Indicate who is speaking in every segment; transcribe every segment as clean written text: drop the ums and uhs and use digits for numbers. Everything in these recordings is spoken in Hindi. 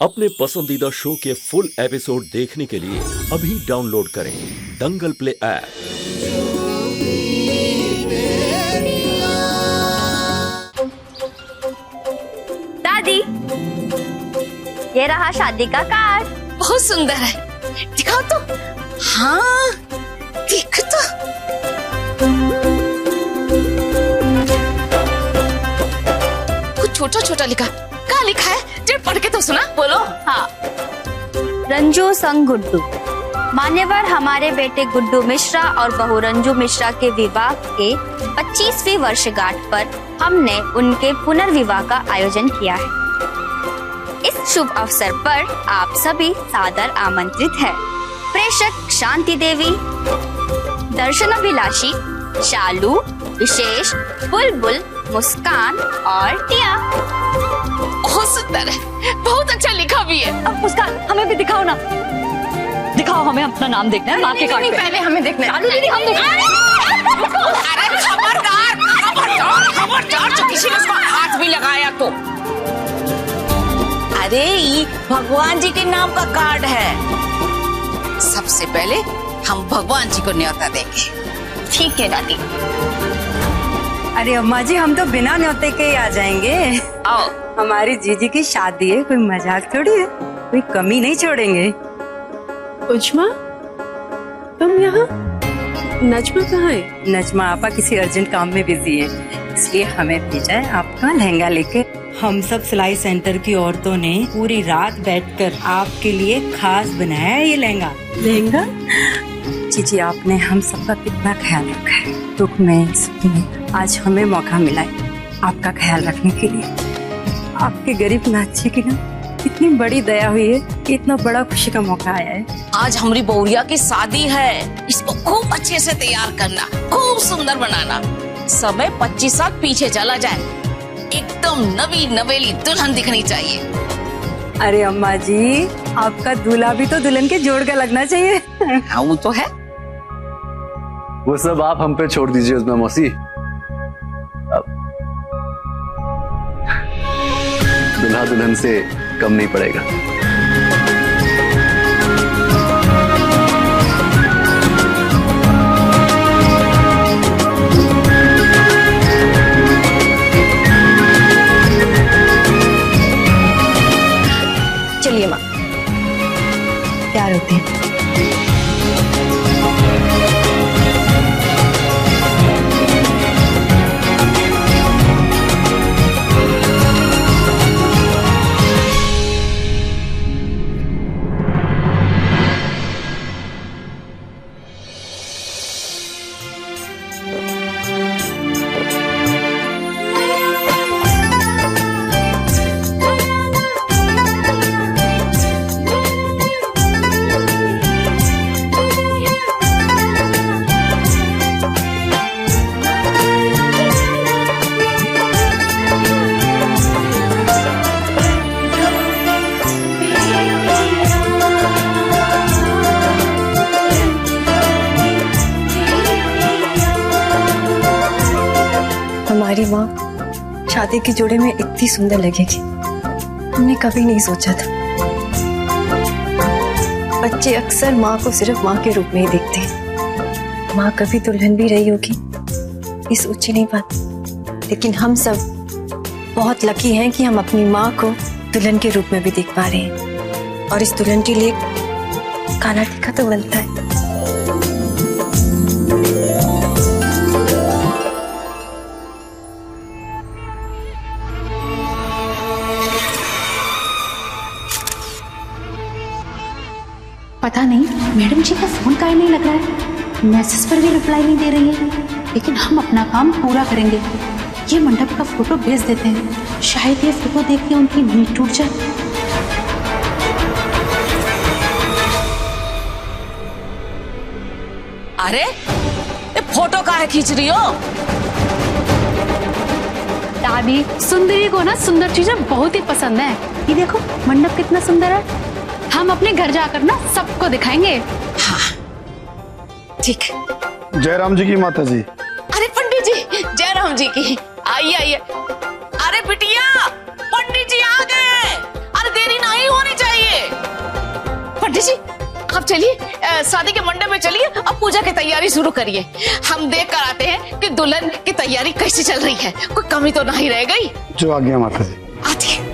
Speaker 1: अपने पसंदीदा शो के फुल एपिसोड देखने के लिए अभी डाउनलोड करें दंगल प्ले ऐप।
Speaker 2: दादी, ये रहा शादी का कार्ड।
Speaker 3: बहुत सुंदर है, दिखाओ तो। हाँ, देख तो। कुछ छोटा छोटा लिखा, क्या लिखा है? जरा पढ़ के तो सुना। बोलो।
Speaker 2: हाँ, रंजू संग गुड्डू। मान्यवर हमारे बेटे गुड्डू मिश्रा और बहू रंजू मिश्रा के विवाह के 25वीं वर्षगांठ पर हमने उनके पुनर्विवाह का आयोजन किया है। इस शुभ अवसर पर आप सभी सादर आमंत्रित हैं। प्रेषक शांति देवी, दर्शन अभिलाषी, शालू, विशेष, बुलबुल, मुस्कान और टिया।
Speaker 3: बहुत सुंदर है, बहुत अच्छा लिखा भी है।
Speaker 2: अब मुस्कान, हमें भी दिखाओ ना। दिखाओ, हमें अपना नाम देखना है। माँ के कार्ड पे
Speaker 3: पहले हमें देखना है।
Speaker 2: शालू दीदी, हम
Speaker 3: अरे खबरदार, खबरदार, खबरदार, जो किसी ने उसको हाथ भी लगाया तो। अरे ये भगवान जी के नाम का कार्ड है। सबसे पहले हम भगवान जी को न्योता देंगे।
Speaker 2: ठीक है दादी।
Speaker 4: अरे अम्मा जी, हम तो बिना न्योते के ही आ जाएंगे।
Speaker 3: आओ।
Speaker 4: हमारी जीजी की शादी है, कोई मजाक थोड़ी है, कोई कमी नहीं छोड़ेंगे।
Speaker 5: उज्मा, तुम यहाँ? नजमा कहाँ है?
Speaker 4: नजमा आपा किसी अर्जेंट काम में बिजी है, इसलिए हमें भेजा है आपका लहंगा लेके। हम सब सिलाई सेंटर की औरतों ने पूरी रात बैठकर आपके लिए खास बनाया है ये लहंगा।
Speaker 5: लहंगा?
Speaker 4: जीजी, आपने हम सबका कितना ख्याल रखा है, दुख में सुख में। आज हमें मौका मिला है आपका ख्याल रखने के लिए। आपके गरीब नाची की ना कितनी बड़ी दया हुई है कि इतना बड़ा खुशी का मौका आया है।
Speaker 3: आज हमारी बहुरिया की शादी है, इसको खूब अच्छे से तैयार करना, खूब सुंदर बनाना। समय 25 साल पीछे चला जाए, एकदम नवी नवेली दुल्हन दिखनी चाहिए।
Speaker 4: अरे अम्मा जी, आपका दूल्हा भी तो दुल्हन के जोड़ का लगना चाहिए।
Speaker 3: हाँ, वो तो है।
Speaker 6: वो सब आप हम पे छोड़ दीजिए उस्मा मौसी। दुल्हा दुल्हन से कम नहीं पड़ेगा।
Speaker 4: चलिए माँ, प्यार होते हैं।
Speaker 7: हमारी माँ शादी के जोड़े में इतनी सुंदर लगेगी, हमने कभी नहीं सोचा था। बच्चे अक्सर माँ को सिर्फ माँ के रूप में ही देखते हैं। माँ कभी दुल्हन भी रही होगी, ये सोची नहीं पाती। लेकिन हम सब बहुत लकी हैं कि हम अपनी माँ को दुल्हन के रूप में भी देख पा रहे हैं। और इस दुल्हन के लिए खाना टीका तो बनता है।
Speaker 8: पता नहीं मैडम जी का फोन काहे नहीं लग रहा है, मैसेज पर भी रिप्लाई नहीं दे रही है। लेकिन हम अपना काम पूरा करेंगे। ये मंडप का फोटो भेज देते हैं, शायद ये फोटो देख के उनकी नींद टूट जाए।
Speaker 3: अरे ये फोटो काहे खींच रही हो?
Speaker 8: दादी, सुंदरी को ना सुंदर चीजें बहुत ही पसंद है। ये देखो मंडप कितना सुंदर है। हम अपने घर जाकर ना सबको दिखाएंगे।
Speaker 3: हाँ, ठीक।
Speaker 6: जय राम जी की माता जी।
Speaker 3: अरे पंडित जी, जय राम जी की। आइए आइए। अरे बिटिया, पंडित जी आ गए। अरे देरी नहीं होनी चलिए शादी के मंडप में चलिए, अब पूजा की तैयारी शुरू करिए। हम देख कर आते हैं कि दुल्हन की तैयारी कैसी चल रही है, कोई कमी तो नहीं रह गई।
Speaker 6: जो आ गया माता जी।
Speaker 3: आती है।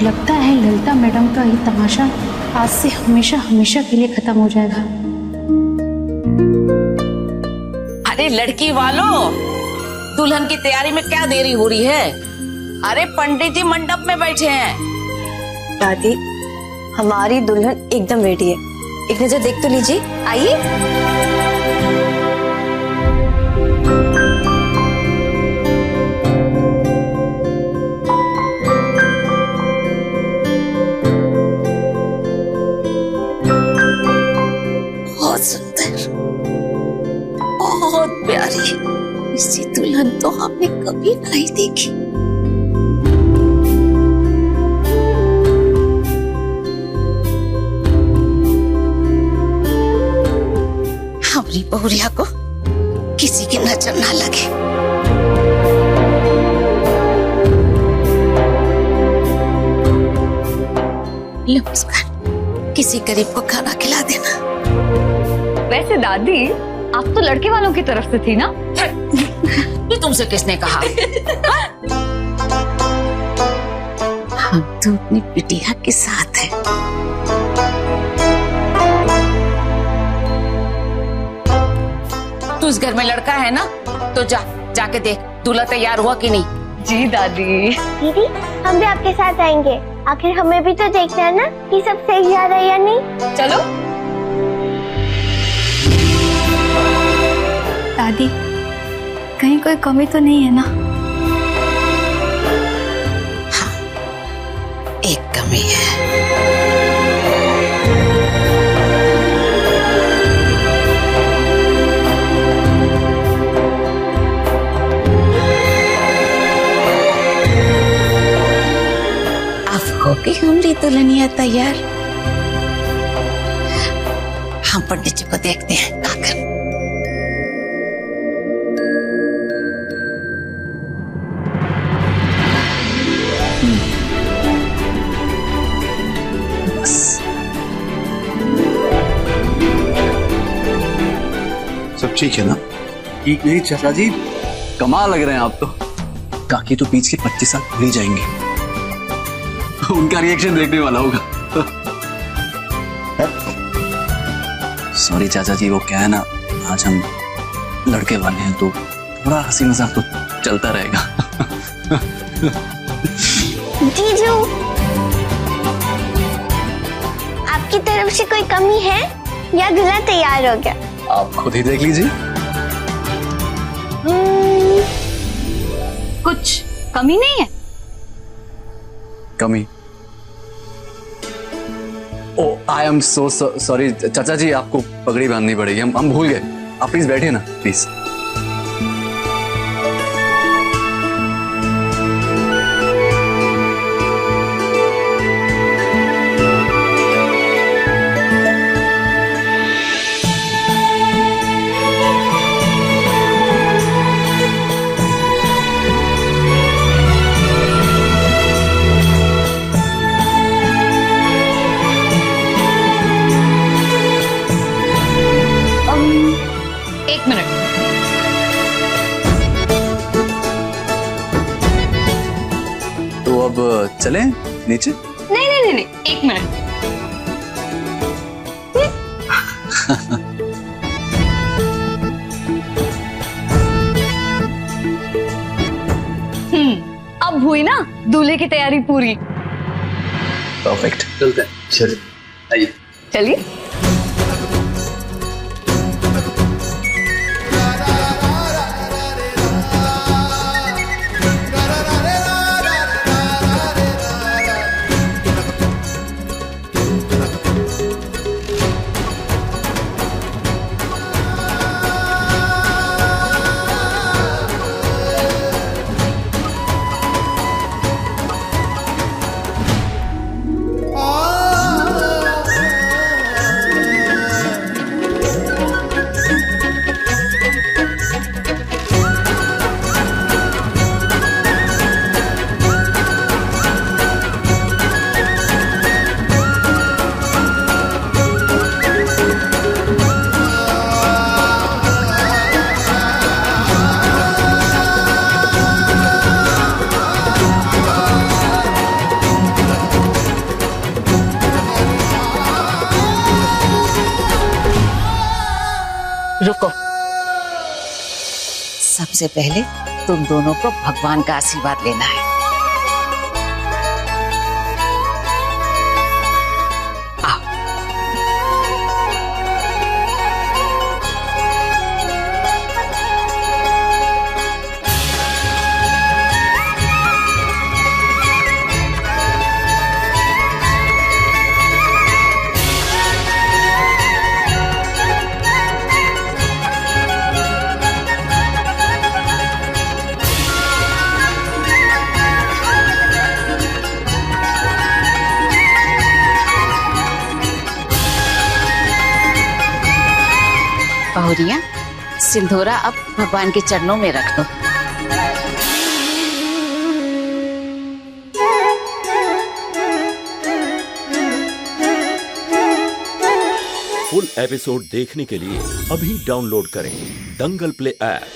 Speaker 8: लगता है ललिता मैडम का ये तमाशा आज से हमेशा हमेशा के लिए खत्म हो जाएगा।
Speaker 3: अरे लड़की वालों, दुल्हन की तैयारी में क्या देरी हो रही है? अरे पंडित जी मंडप में बैठे हैं।
Speaker 7: दादी, हमारी दुल्हन एकदम रेडी है, एक नजर देख तो लीजिए। आइए।
Speaker 3: बहुत सुंदर, बहुत प्यारी, इसी दुल्हन तो हमने कभी नहीं देखी। हमारी बहुरिया को किसी की नजर ना लगे। ले मुस्कान, किसी गरीब को खाना खिला देना।
Speaker 2: वैसे दादी, आप तो लड़के वालों की तरफ से थी ना?
Speaker 3: ये तुमसे किसने कहा? हम तो अपनी बिटिया के साथ हैं। तू इस घर में लड़का है ना, तो जाके देख दूल्हा तैयार हुआ कि नहीं।
Speaker 2: जी दादी।
Speaker 9: दीदी, हम भी आपके साथ आएंगे, आखिर हमें भी तो देखना है ना कि सब सही जा रहा है या नहीं।
Speaker 2: चलो।
Speaker 4: दादी, कहीं कोई कमी तो नहीं है ना?
Speaker 3: हाँ, एक कमी है। अब होगी हमारी दुल्हनिया तैयार। हम पंडित जी को देखते हैं आकर।
Speaker 6: सब ठीक है ना? ठीक नहीं चाचा जी, कमाल लग रहे हैं आप तो। काकी तो बीच के 25 साल भूल ही जाएंगे। उनका रिएक्शन देखने वाला होगा। सॉरी चाचा जी, वो क्या है ना, आज हम लड़के वाले हैं तो थोड़ा हंसी मजाक तो चलता रहेगा।
Speaker 9: जीजू, आपकी तरफ से कोई कमी है या दूल्हा तैयार हो गया?
Speaker 6: आप खुद ही देख लीजिए।
Speaker 2: कुछ कमी नहीं है?
Speaker 6: कमी? ओ, आई एम सो सॉरी चाचा जी, आपको पगड़ी बांधनी पड़ेगी। हम भूल गए। आप प्लीज बैठिए ना, प्लीज।
Speaker 2: एक मिनट।
Speaker 6: तो अब चलें नीचे?
Speaker 2: नहीं नहीं नहीं नहीं, एक मिनट। अब हुई ना दूल्हे की तैयारी पूरी।
Speaker 6: परफेक्ट, चलते हैं। चलिए, आइए।
Speaker 2: चलिए।
Speaker 3: सबसे पहले तुम दोनों को भगवान का आशीर्वाद लेना है। आओ। बहुरिया, सिंदूरा अब भगवान के चरणों में रख दो।
Speaker 1: फुल एपिसोड देखने के लिए अभी डाउनलोड करें दंगल प्ले ऐप।